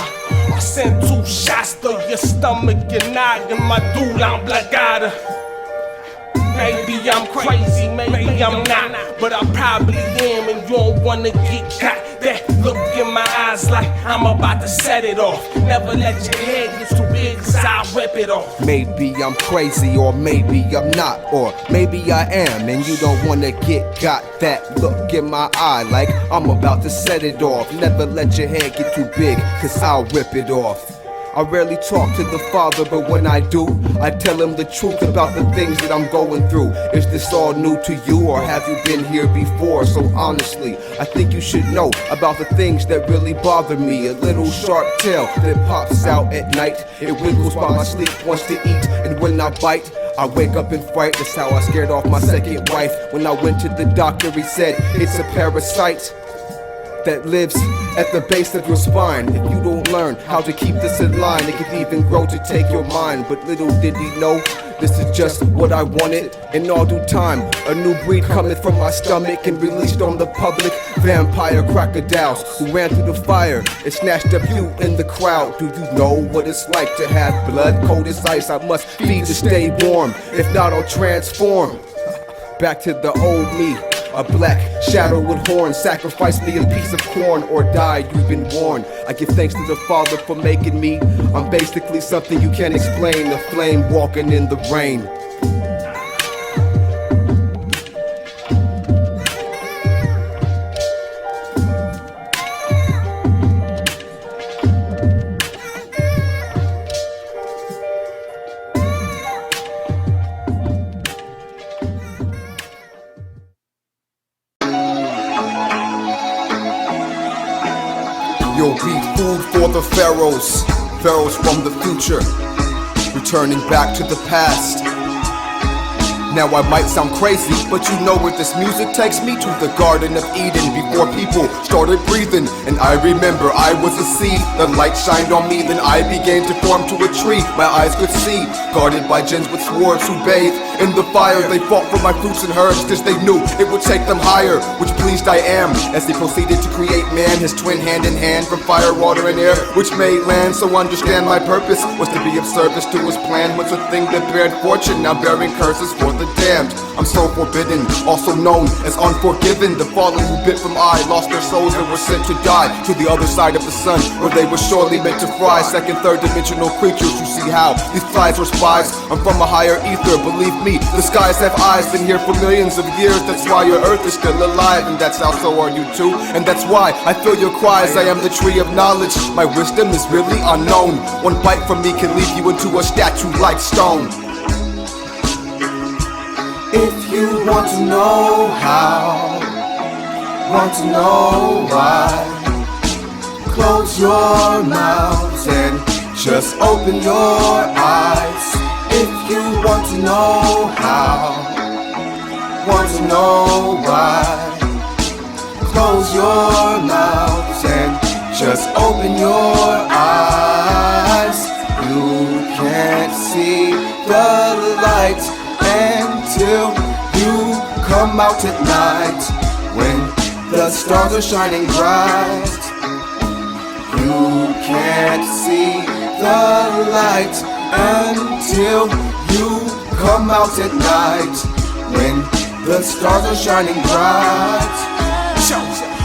I send 2 shots to your stomach, your noggin, my dude, I'm blagada. Maybe I'm crazy, maybe I'm not, but I probably am, and you don't wanna get caught. That look in my eyes like I'm about to set it off. Never let your head get too big, cause I'll rip it off. Maybe I'm crazy, or maybe I'm not, or maybe I am, and you don't wanna get got. That look in my eye like I'm about to set it off. Never let your head get too big, cause I'll rip it off. I rarely talk to the Father, but when I do, I tell him the truth about the things that I'm going through. Is this all new to you, or have you been here before? So honestly, I think you should know about the things that really bother me. A little sharp tail that pops out at night. It wiggles while my sleep wants to eat, and when I bite, I wake up in fright. That's how I scared off my second wife. When I went to the doctor, he said it's a parasite that lives at the base of your spine. If you don't learn how to keep this in line, it can even grow to take your mind. But little did he know, this is just what I wanted. In all due time, a new breed coming from my stomach and released on the public. Vampire crocodiles who ran through the fire and snatched up you in the crowd. Do you know what it's like to have blood cold as ice? I must feed to stay warm, if not I'll transform back to the old me. A black shadow with horns, sacrifice me a piece of corn or die, you've been warned. I give thanks to the Father for making me. I'm basically something you can't explain, a flame walking in the rain. You'll be food for the pharaohs, pharaohs from the future, returning back to the past. Now I might sound crazy, but you know where this music takes me, to the Garden of Eden, before people started breathing. And I remember I was a seed, the light shined on me, then I began to form to a tree my eyes could see, guarded by jinns with swords who bathe In the fire, they fought for my fruits and herbs, cause they knew it would take them higher, which pleased I am, as they proceeded to create man, his twin hand in hand, from fire, water, and air, which made land. So understand my purpose was to be of service to his plan, was a thing that bared fortune, now bearing curses for the damned. I'm so forbidden, also known as unforgiven. The fallen who bit from I lost their souls and were sent to die to the other side of the sun, where they were surely meant to fry. Second, third dimensional creatures, you see how these flies were spies. I'm from a higher ether, believe me, the skies have eyes. Been here for millions of years, that's why your earth is still alive, and that's how so are you too. And that's why I feel your cries. I am the tree of knowledge, my wisdom is really unknown. One bite from me can leave you into a statue like stone. If you want to know how, want to know why, close your mouths and just open your eyes. If you want to know how, want to know why, close your mouths and just open your eyes. You can't see the light until you come out at night, when the stars are shining bright. You can't see the light until you come out at night, when the stars are shining bright.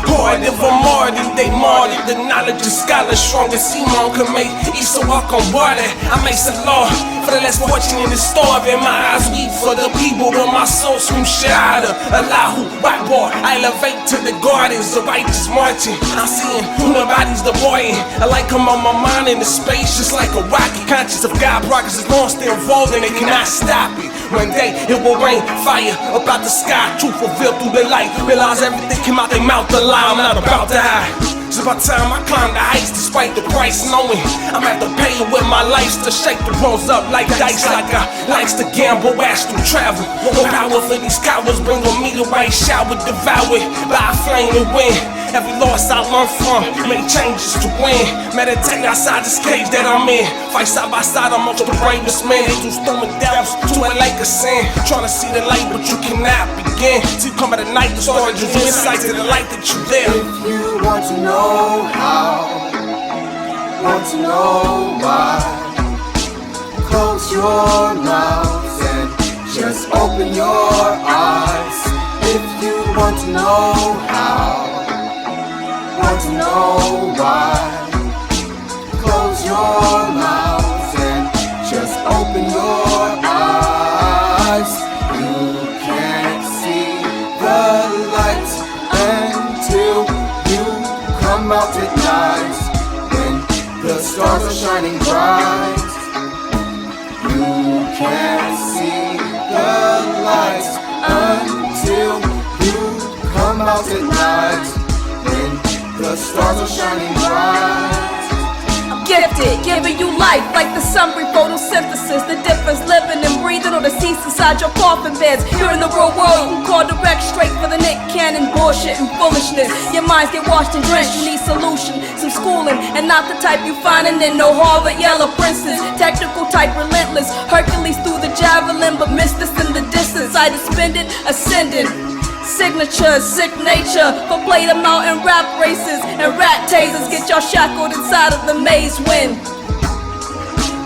Harder for more than they martyred. The knowledge of scholars stronger. Simon can make each so walk on water. I make some law for the less fortunate and starving. My eyes weep for the people, but my soul screams shahada. Allahu Akbar, I elevate to the gardens, the righteous marching. I'm seeing human bodies deploying. I like come on my mind in the space, just like a rocket. Conscious of God, progress is long still evolving, they cannot stop it. One day it will rain fire about the sky, truth revealed through the light. Realize everything came out their mouth a lie, I'm not about to hide. It's about time I climb the heights despite the price, knowing I'm at the pay with my life to shake the rolls up like dice, like I likes to gamble, astral travel. No power for these cowards, bring on me the right shower, devoured by a flame and wind. Every loss I learn from, make changes to win. Meditate outside this cage that I'm in. Fight side by side amongst the bravest men. Angels throwing devils to a lake of sin. Trying to see the light, but you cannot begin. See, come at the night, the storage is insight to the light that you live. If you want to know how, want to know why, close your mouth and just open your eyes. If you want to know how, want to know why, close your mouth and just open your eyes. You can't see the light until you come out at night, when the stars are shining bright. You can't see the light until you come out at night, when the stars are shining bright. I'm gifted, giving you life like the sun breathe photosynthesis. The difference living and breathing or deceased inside your coffin beds. Here in the real world, you call direct straight for the Nick Cannon bullshit and foolishness. Your minds get washed and drenched, you need solution, some schooling, and not the type you finding in no Harvard Yellow Princess. Technical type relentless, Hercules through the javelin, but missed this in the distance. I suspended, ascended. Signature, sick nature, for play them out in rap races and rat tasers. Get y'all shackled inside of the maze when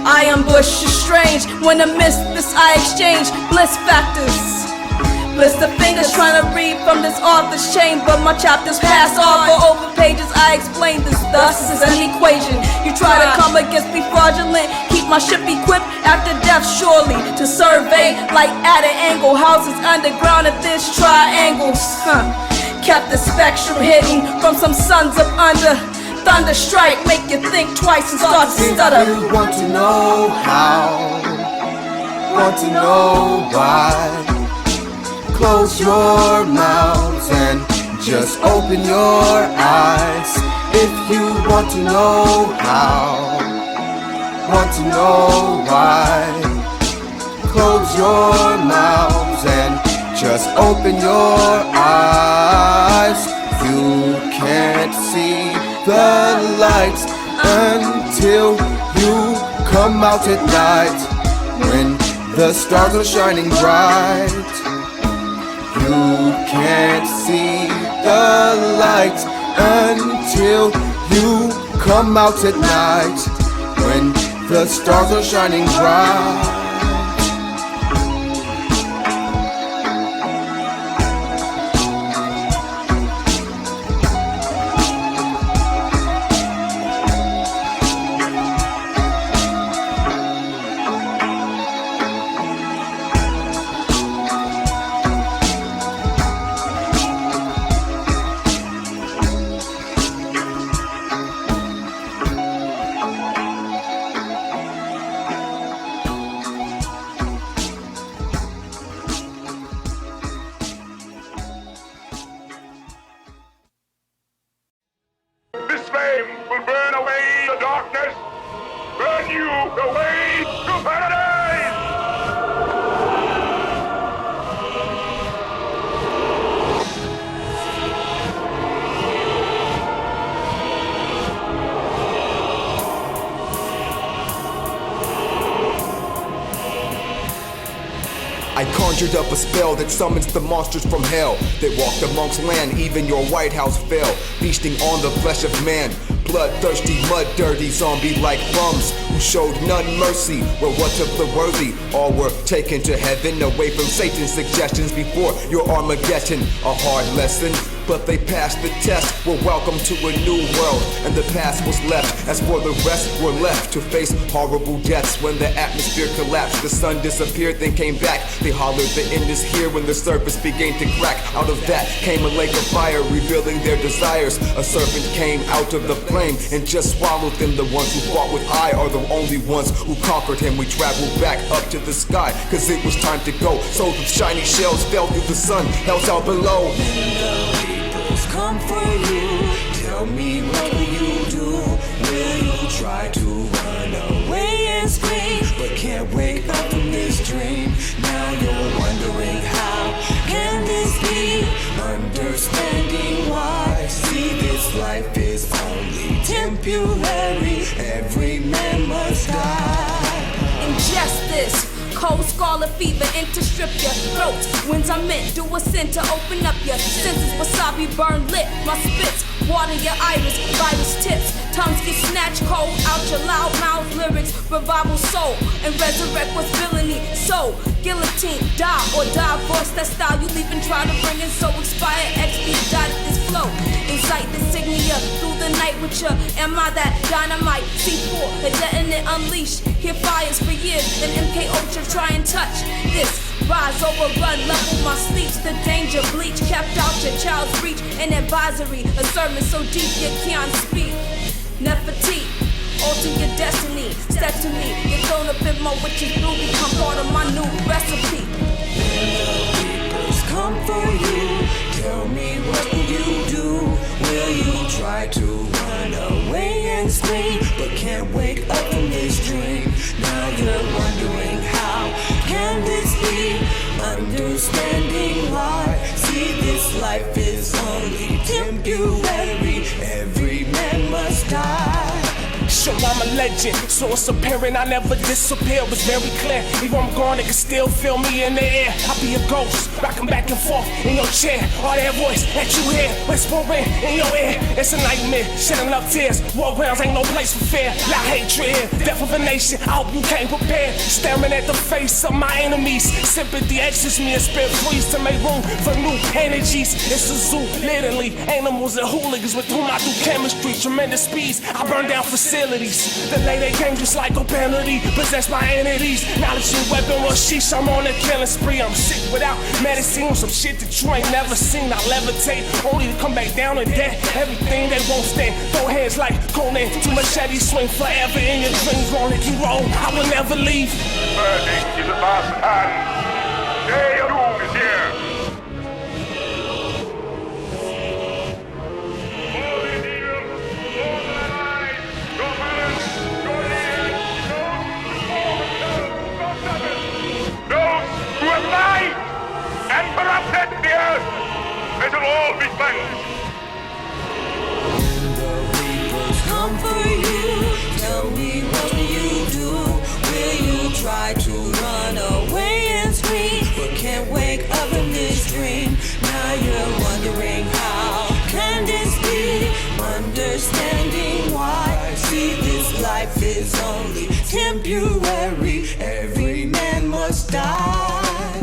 I ambush is strange. When I miss this I exchange bliss factors. Bliss the fingers trying to read from this author's chamber. My chapters pass off for over pages. I explain this thus is an equation. You try to come against me fraudulent. Keep my ship equipped after death surely to survey like at an angle. Houses underground at this triangles. Kept the spectrum hidden from some sons of under. Thunder strike, make you think twice and start to stutter. If you want to know how, want to know why, close your mouth and just open your eyes. If you want to know how, want to know why, close your mouth and just open your eyes. You can't see the light until you come out at night, when the stars are shining bright, you can't see the light until you come out at night. When the stars are shining bright. This flame will burn away the darkness, burn you away to paradise! I conjured up a spell that summons the monsters from hell. They walked amongst land, even your White House fell, feasting on the flesh of man. Bloodthirsty, mud-dirty, zombie-like bums who showed none mercy were what of the worthy. All were taken to heaven, away from Satan's suggestions before your Armageddon. A hard lesson, but they passed the test. We're welcome to a new world, and the past was left. As for the rest, we're left to face horrible deaths. When the atmosphere collapsed, the sun disappeared, then came back. They hollered, the end is here, when the surface began to crack. Out of that came a lake of fire, revealing their desires. A serpent came out of the flame and just swallowed them. The ones who fought with I are the only ones who conquered him. We traveled back up to the sky, cause it was time to go. So the shiny shells fell through the sun, hell's out below. Come for you, tell me what will you do? Will you try to run away and scream, but can't wake up from this dream? Now you're wondering how can this be? Understanding why, see this life is only temporary. Every man must die. Injustice, cold scarlet fever, enter strip your throat. Winds are meant to ascend to open up your senses. Wasabi burn lit, my spits water your iris, virus tips. Tongues get snatched cold out your loud mouth lyrics. Revival soul and resurrect what's villainy. So guillotine, die or die. Voice that style you leave and try to bring in. So expired expedite this flow. Incite the insignia through the night with your am I that dynamite? C4, a detonate unleash. Hear fires for years. An MK Ultra try and touch this. Rise, overrun, level my sleeps. The danger bleach, kept out your child's reach. An advisory, a sermon so deep you can't speak. Nefertiti, alter your destiny. Step to me, get thrown up in my witch's brew. Become part of my new recipe. Come for you, tell me what will you do? Will you try to run away and scream, but can't wake up from this dream? Now you're wondering how can this be? Understanding why, see this life is only temporary. Every man must die. So I'm a legend, so it's apparent I never disappear. It's very clear, even I'm gone, they can still feel me in the air. I'll be a ghost, rocking back and forth in your chair. All that voice that you hear, whispering in your ear. It's a nightmare, shedding up tears. War grounds ain't no place for fear. Like hatred here, death of a nation, I hope you came prepared. Staring at the face of my enemies. Sympathy exits me and spirit freeze to make room for new energies. It's a zoo, literally, animals and hooligans with whom I do chemistry. Tremendous speeds, I burn down facilities. The lady came just like a penalty, possessed by entities. Knowledge and weapon was sheesh, I'm on a killing spree. I'm sick without medicine, some shit that you ain't never seen. I levitate, only to come back down to death. Everything they won't stand, throw hands like Conan. Two machetes swing forever in your dreams. Won't let you roll, I will never leave. Verdict is at last hand. Day of doom is here. And corrupted the earth, they shall all be cleansed. When the reapers come for you, tell me what will you do? Will you try to run away? is only temporary. Every man must die.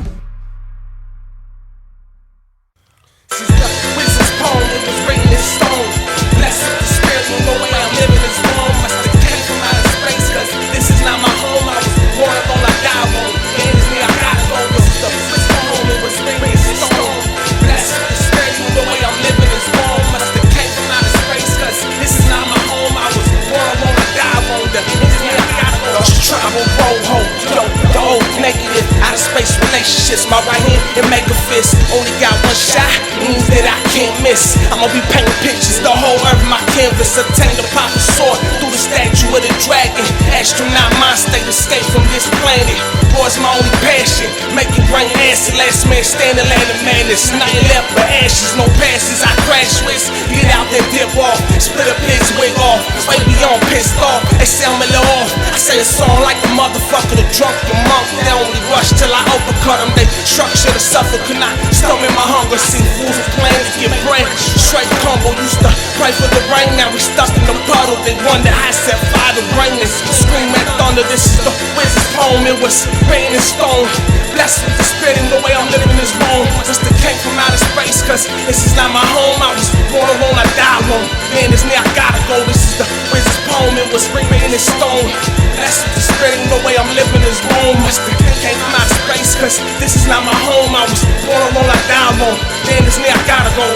Since the wizard's poem, it was written in stone. Blessed with the spirit, the way I'm living is wrong. Must have came from outer space, cause this is not my home. I was born alone, I die alone. And it's me, I gotta go. This is the wizard's poem, it was written in stone. Blessed with the spirit, the way I'm living is wrong. Must have came from outer space, cause this is not my home. I was born alone, I die alone. And it's me, I gotta go. Tribal roho, yo, the old negative, outer space relationships. My right hand and make a fist. Only got one shot, means that I can't miss. I'ma be painting pictures, the whole earth my canvas. Obtain the proper sword through the statue of the dragon. Astronaut mind state, escape from this planet. War's my only passion, make you bring acid. Last man standing, land of madness. Nothing left but ashes, no passes. I crash with, get out there, dip off. Split a pig's wig off, way beyond pissed off. They sell me the off, I say a song like a motherfucker. The drunken monk, they only rush till I uppercut them. They structure the suffer, could not stomach my hunger. See fools who plan to get brain straight combo. Used to pray for the rain, now we stuck in the puddle. They wonder I set fire to rain. Scream at thunder, this is the wizard's poem. It was written in stone. Blessed with the spirit and the way I'm living is wrong. Just the came from outer space, cause this is not my home. I was born alone, I die alone. Man, it's me, I gotta go. This is the wizard's poem, it was written in stone. Blessed with the spirit and the way I'm living is wrong. Just the came from outer space, cause this is not my home. I was born alone, I die alone. Man, it's me, I gotta go.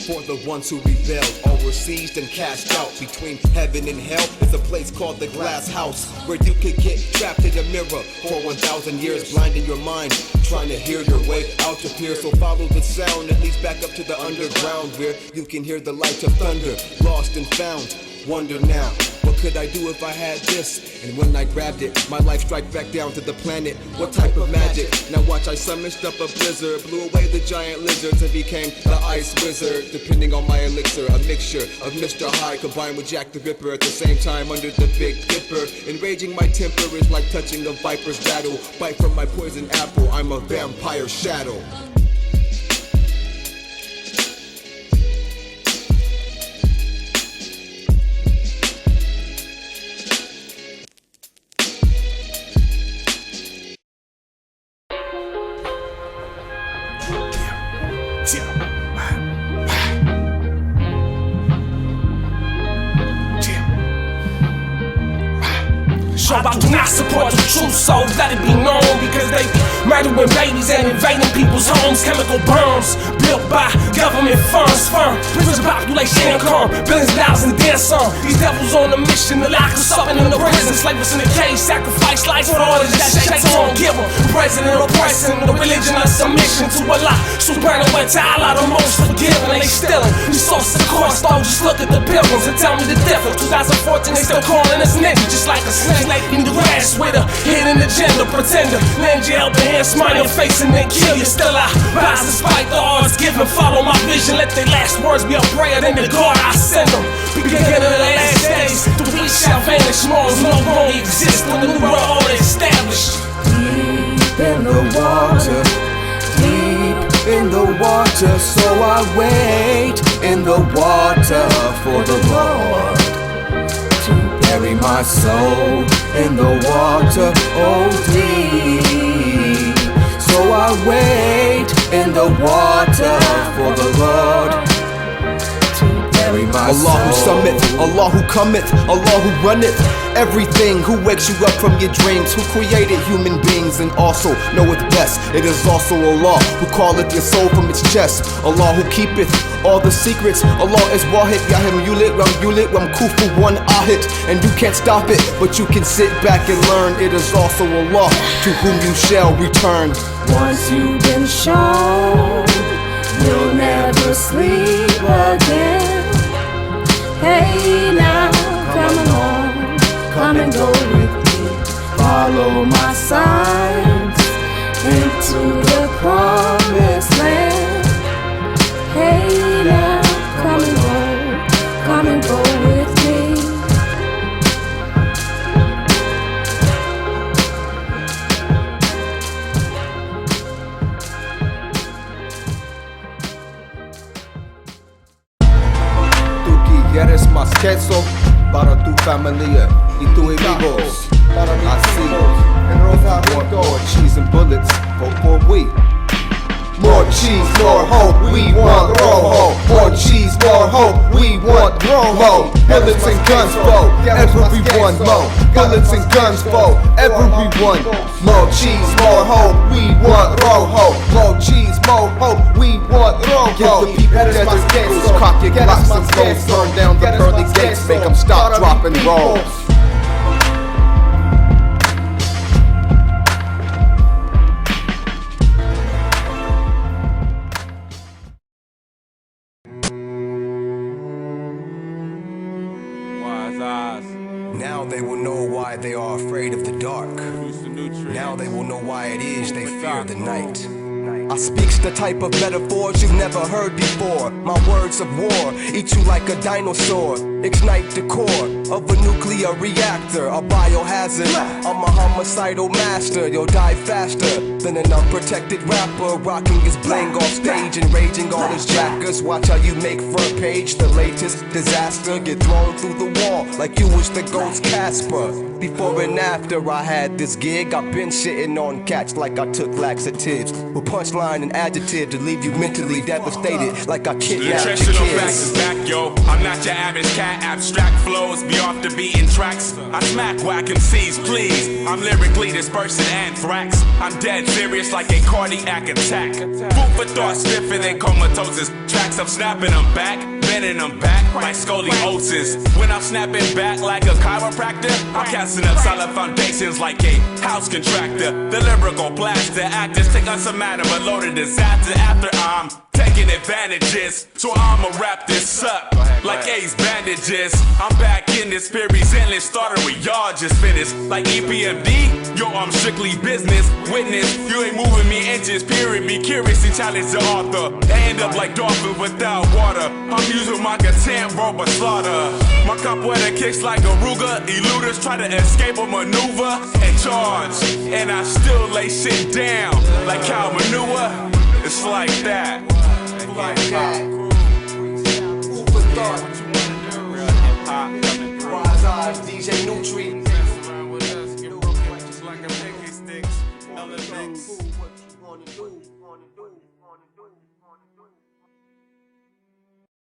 For the ones who rebelled or were seized and cast out between heaven and hell is a place called the glass house, where you could get trapped in a mirror for 1,000 years, blinding your mind, trying to hear your way out of here. So follow the sound that leads back up to the underground, where you can hear the light of thunder, lost and found. Wonder now, what could I do if I had this? And when I grabbed it, my life strike back down to the planet. What type of magic? Now watch, I summoned up a blizzard, blew away the giant lizards and became the ice wizard. Depending on my elixir, a mixture of Mr. High combined with Jack the Ripper at the same time under the Big Dipper. Enraging my temper is like touching a viper's rattle. Bite from my poison apple, I'm a vampire shadow. So I do not support the true souls, let it be known, because they murdering babies and invading people's homes. Chemical bombs built by government funds, prison population income, billions of dollars and then some. These devils on a mission to lock us up in the prison, slave us in the cage, sacrifice lives for orders that Shaitan give them. President oppressing, the religion of submission to Allah, Subhanahu wa Ta'ala, the most forgiving. They stealing resources, of course, though. Just look at the pilgrims and tell me the difference. 2014, they still calling us niggas, just like a snake in the grass with a hidden agenda, pretender. Lend your helping hand, smile your face and then kill you. Still I rise despite the odds given. Follow my vision, let their last words be a prayer, then the God I send them. Beginning of the last days, the weak shall vanish. Morals no longer exist when the new world order established. Deep in the water, deep in the water, so I wait in the water for the Lord to bury my soul in the water, oh deep. So I wait in the water for the Lord to bury Allah who summit, Allah who cometh, Allah who runneth everything, who wakes you up from your dreams, who created human beings and also knoweth best. It is also Allah who calleth your soul from its chest, Allah who keepeth all the secrets. Allah is Wahid, Yahim Yulit, Ram Kufu, one Ahid, and you can't stop it, but you can sit back and learn. It is also Allah to whom you shall return. Once you've been shown, you'll never sleep again. Hey now, come along, come and go with me. Follow my signs into the promised land. Hey now, come and go with me. ¿Quieres más queso para tu familia y tus amigos? Así, more cheese and bullets for we. More cheese, more hope, we want rojo. More cheese, more hope, we want rojo. Bullets and guns for everyone, more bullets and guns for everyone. More cheese, more hope, we want rojo. More cheese, more hope, we want rojo. Give the people desert gates, cock your glocks and rolls, burn down the pearly gates, make them stop, drop and roll. Now they will know why they are afraid of the dark. Now they will know why it is they fear the night. I speaks the type of metaphors you've never heard before. My words of war eat you like a dinosaur. Ignite the core of a nuclear reactor, a biohazard. I'm a homicidal master. You'll die faster than an unprotected rapper, rocking his bling off stage and raging all his jackers. Watch how you make front page the latest disaster. Get thrown through the wall like you was the ghost Casper. Before and after I had this gig, I've been shitting on cats like I took laxatives, with punchline and adjective to leave you mentally devastated like I kidnapped your Nutritional kids. facts is back, yo. I'm not your average cat. Abstract flows be off the beaten tracks. I smack whack MCs, please. I'm lyrically dispersing anthrax. I'm dead serious like a cardiac attack. Food for thought stiffer than comatosis. Tracks, I'm snapping them back, bending them back like scoliosis. When I'm snapping back like a chiropractor, I'm casting up solid foundations like a house contractor. The lyrical blaster actors take us a matter of loaded disaster after I'm taking advantages. So I'ma wrap this up like Ace bandages. I'm back in this series, endless starter with y'all just finished. Like EPMD, yo, I'm strictly business. Witness, you ain't moving me inches, period. Be curious and challenge the author. I end up like dolphin without water. I'm using my content, robot slaughter. My capoeira kicks like a Ruger. Eluders try to escape or maneuver and charge. And I still lay shit down like cow manure. It's like that. Like that. Food for thought. Wise eyes, DJ Nutri. Like a piggy sticks. Elements.